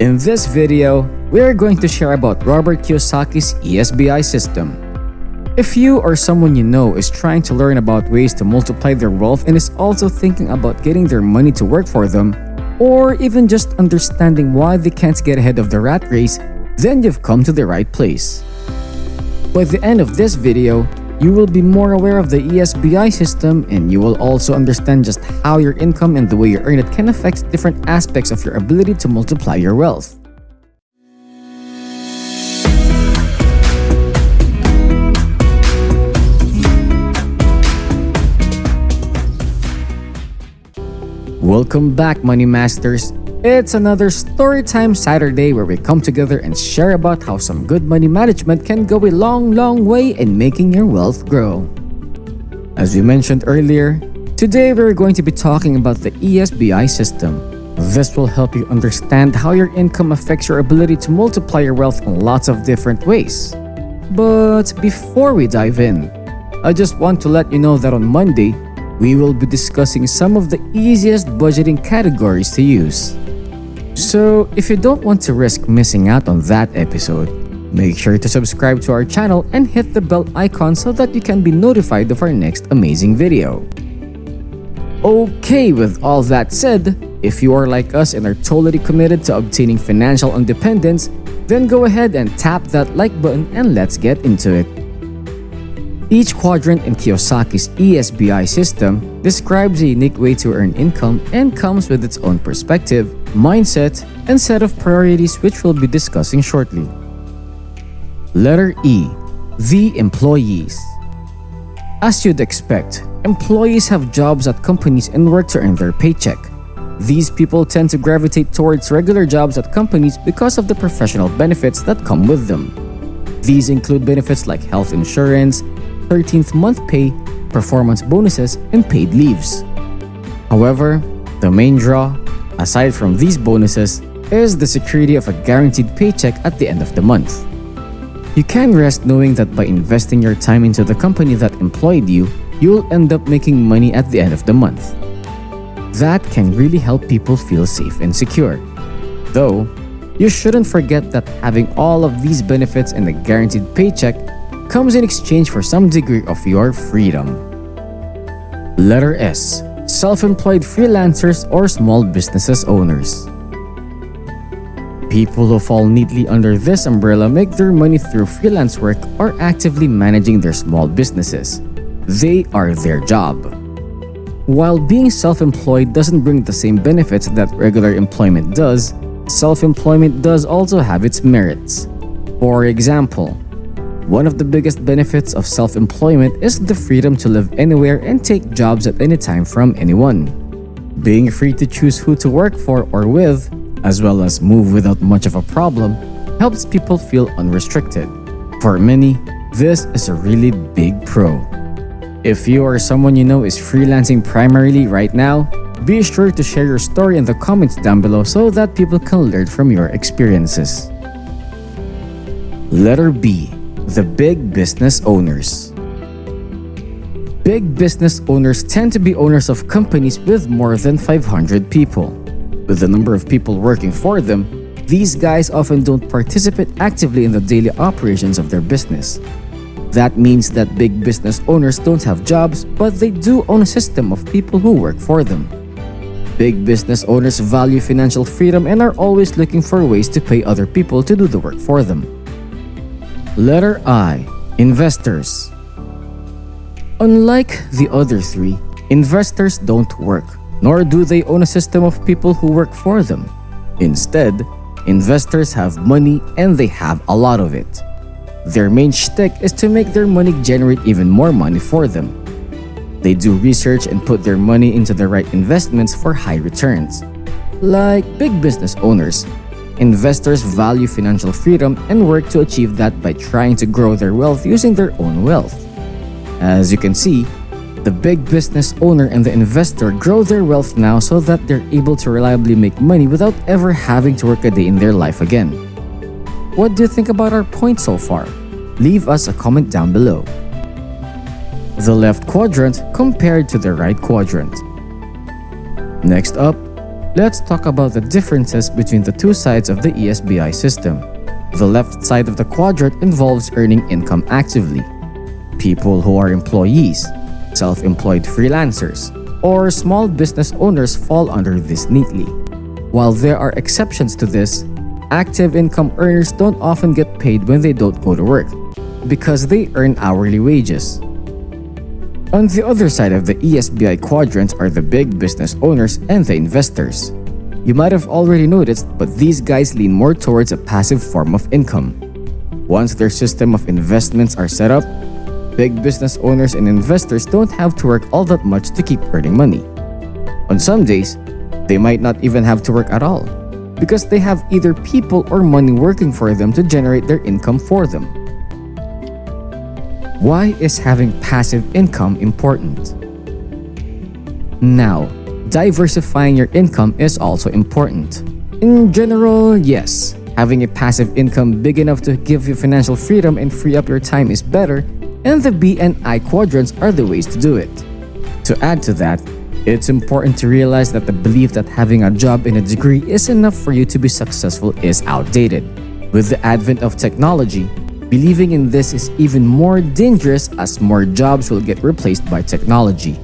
In this video, we are going to share about Robert Kiyosaki's ESBI system. If you or someone you know is trying to learn about ways to multiply their wealth and is also thinking about getting their money to work for them, or even just understanding why they can't get ahead of the rat race, then you've come to the right place. By the end of this video, you will be more aware of the ESBI system, and you will also understand just how your income and the way you earn it can affect different aspects of your ability to multiply your wealth. Welcome back, Money Masters! It's another Storytime Saturday where we come together and share about how some good money management can go a long way in making your wealth grow. As we mentioned earlier, today we're going to be talking about the ESBI system. This will help you understand how your income affects your ability to multiply your wealth in lots of different ways. But before we dive in, I just want to let you know that on Monday, we will be discussing some of the easiest budgeting categories to use. So, if you don't want to risk missing out on that episode, make sure to subscribe to our channel and hit the bell icon so that you can be notified of our next amazing video. Okay, with all that said, if you are like us and are totally committed to obtaining financial independence, then go ahead and tap that like button and let's get into it. Each quadrant in Kiyosaki's ESBI system describes a unique way to earn income and comes with its own perspective, mindset, and set of priorities which we'll be discussing shortly. Letter E. The employees. As you'd expect, employees have jobs at companies and work to earn their paycheck. These people tend to gravitate towards regular jobs at companies because of the professional benefits that come with them. These include benefits like health insurance, 13th month pay, performance bonuses, and paid leaves. However, the main draw, aside from these bonuses, is the security of a guaranteed paycheck at the end of the month. You can rest knowing that by investing your time into the company that employed you, you'll end up making money at the end of the month. That can really help people feel safe and secure. Though, you shouldn't forget that having all of these benefits and a guaranteed paycheck comes in exchange for some degree of your freedom. Letter S. Self-employed freelancers or small businesses owners. People who fall neatly under this umbrella make their money through freelance work or actively managing their small businesses. They are their job. While being self-employed doesn't bring the same benefits that regular employment does, self-employment does also have its merits. For example, one of the biggest benefits of self-employment is the freedom to live anywhere and take jobs at any time from anyone. Being free to choose who to work for or with, as well as move without much of a problem, helps people feel unrestricted. For many, this is a really big pro. If you or someone you know is freelancing primarily right now, be sure to share your story in the comments down below so that people can learn from your experiences. Letter B. The big business owners. Big business owners tend to be owners of companies with more than 500 people. With the number of people working for them, these guys often don't participate actively in the daily operations of their business. That means that big business owners don't have jobs, but they do own a system of people who work for them. Big business owners value financial freedom and are always looking for ways to pay other people to do the work for them. Letter I. Investors. Unlike the other three, investors don't work, nor do they own a system of people who work for them. Instead, investors have money and they have a lot of it. Their main shtick is to make their money generate even more money for them. They do research and put their money into the right investments for high returns. Like big business owners, investors value financial freedom and work to achieve that by trying to grow their wealth using their own wealth. As you can see, the big business owner and the investor grow their wealth now so that they're able to reliably make money without ever having to work a day in their life again. What do you think about our point so far? Leave us a comment down below. The left quadrant compared to the right quadrant. Next up, Let's talk about the differences between the two sides of the ESBI system. The left side of the quadrant involves earning income actively. People who are employees, self-employed freelancers, or small business owners fall under this neatly. While there are exceptions to this, active income earners don't often get paid when they don't go to work because they earn hourly wages. On the other side of the ESBI quadrant are the big business owners and the investors. You might have already noticed, but these guys lean more towards a passive form of income. Once their system of investments are set up, big business owners and investors don't have to work all that much to keep earning money. On some days, they might not even have to work at all because they have either people or money working for them to generate their income for them. Why is having passive income important? Now, diversifying your income is also important. In general, yes, having a passive income big enough to give you financial freedom and free up your time is better, and the B and I quadrants are the ways to do it. To add to that, it's important to realize that the belief that having a job and a degree is enough for you to be successful is outdated. With the advent of technology, believing in this is even more dangerous as more jobs will get replaced by technology.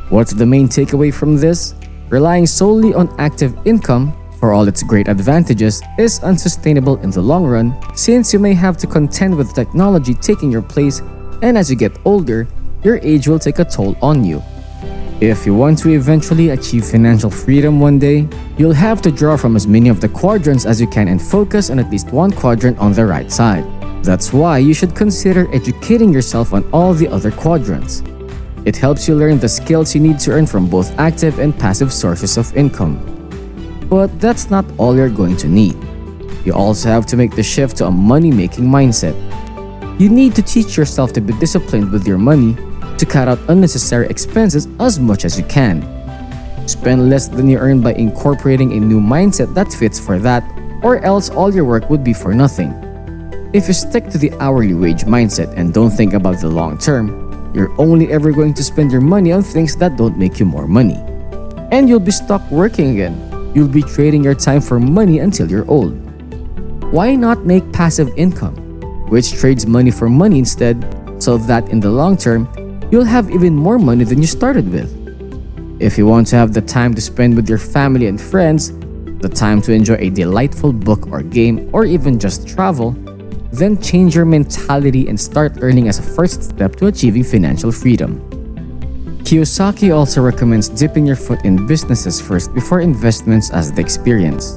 What's the main takeaway from this? Relying solely on active income, for all its great advantages, is unsustainable in the long run since you may have to contend with technology taking your place, and as you get older, your age will take a toll on you. If you want to eventually achieve financial freedom one day, you'll have to draw from as many of the quadrants as you can and focus on at least one quadrant on the right side. That's why you should consider educating yourself on all the other quadrants. It helps you learn the skills you need to earn from both active and passive sources of income. But that's not all you're going to need. You also have to make the shift to a money-making mindset. You need to teach yourself to be disciplined with your money, to cut out unnecessary expenses as much as you can. Spend less than you earn by incorporating a new mindset that fits for that, or else all your work would be for nothing. If you stick to the hourly wage mindset and don't think about the long term, you're only ever going to spend your money on things that don't make you more money. And you'll be stuck working again. You'll be trading your time for money until you're old. Why not make passive income, which trades money for money instead, so that in the long term, you'll have even more money than you started with? If you want to have the time to spend with your family and friends, the time to enjoy a delightful book or game, or even just travel, then change your mentality and start earning as a first step to achieving financial freedom. Kiyosaki also recommends dipping your foot in businesses first before investments as the experience.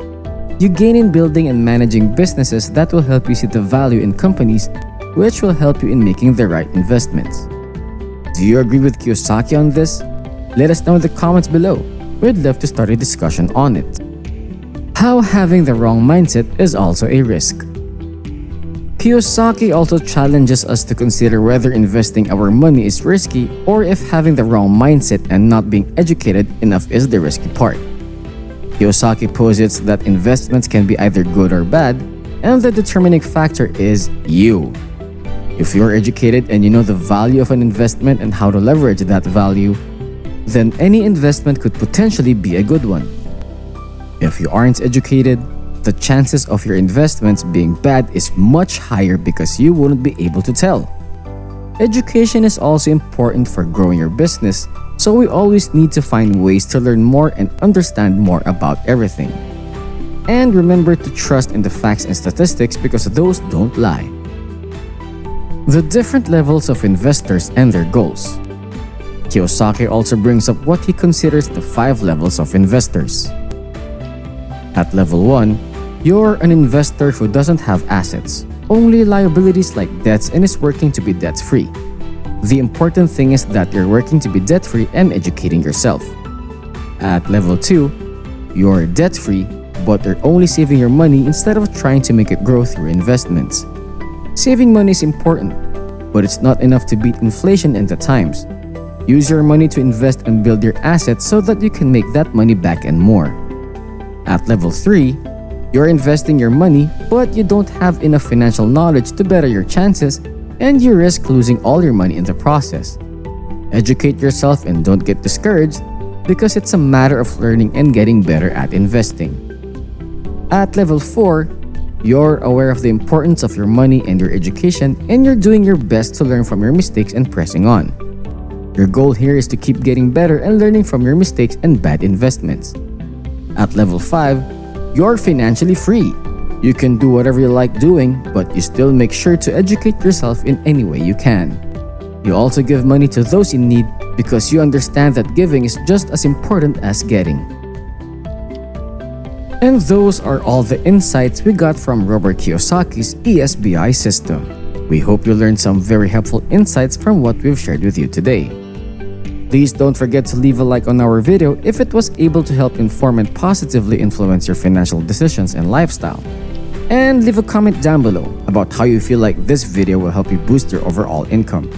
You gain in building and managing businesses that will help you see the value in companies, which will help you in making the right investments. Do you agree with Kiyosaki on this? Let us know in the comments below. We'd love to start a discussion on it. How having the wrong mindset is also a risk. Kiyosaki also challenges us to consider whether investing our money is risky or if having the wrong mindset and not being educated enough is the risky part. Kiyosaki posits that investments can be either good or bad, and the determining factor is you. If you're educated and you know the value of an investment and how to leverage that value, then any investment could potentially be a good one. If you aren't educated, the chances of your investments being bad is much higher because you wouldn't be able to tell. Education is also important for growing your business, so we always need to find ways to learn more and understand more about everything. And remember to trust in the facts and statistics because those don't lie. The different levels of investors and their goals. Kiyosaki also brings up what he considers the 5 levels of investors. At level 1, you're an investor who doesn't have assets, only liabilities like debts, and is working to be debt-free. The important thing is that you're working to be debt-free and educating yourself. At level 2, you're debt-free, but you're only saving your money instead of trying to make it grow through investments. Saving money is important, but it's not enough to beat inflation and the times. Use your money to invest and build your assets so that you can make that money back and more. At level 3, you're investing your money, but you don't have enough financial knowledge to better your chances, and you risk losing all your money in the process. Educate yourself and don't get discouraged. because it's a matter of learning and getting better at investing. At level 4, you're aware of the importance of your money and your education, and you're doing your best to learn from your mistakes and pressing on. Your goal here is to keep getting better and learning from your mistakes and bad investments. At level 5, you're financially free. You can do whatever you like doing, but you still make sure to educate yourself in any way you can. You also give money to those in need because you understand that giving is just as important as getting. And those are all the insights we got from Robert Kiyosaki's ESBI system. We hope you learned some very helpful insights from what we've shared with you today. Please don't forget to leave a like on our video if it was able to help inform and positively influence your financial decisions and lifestyle. And leave a comment down below about how you feel like this video will help you boost your overall income.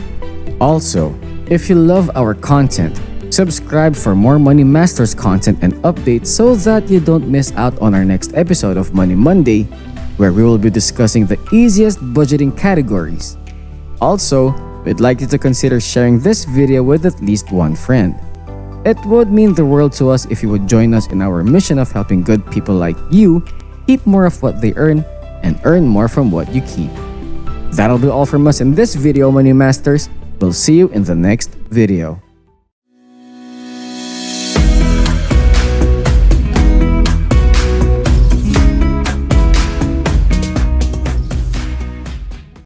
Also, if you love our content, subscribe for more Money Masters content and updates so that you don't miss out on our next episode of Money Monday, where we will be discussing the easiest budgeting categories. Also, we'd like you to consider sharing this video with at least one friend. It would mean the world to us if you would join us in our mission of helping good people like you keep more of what they earn and earn more from what you keep. That'll be all from us in this video, Money Masters. We'll see you in the next video.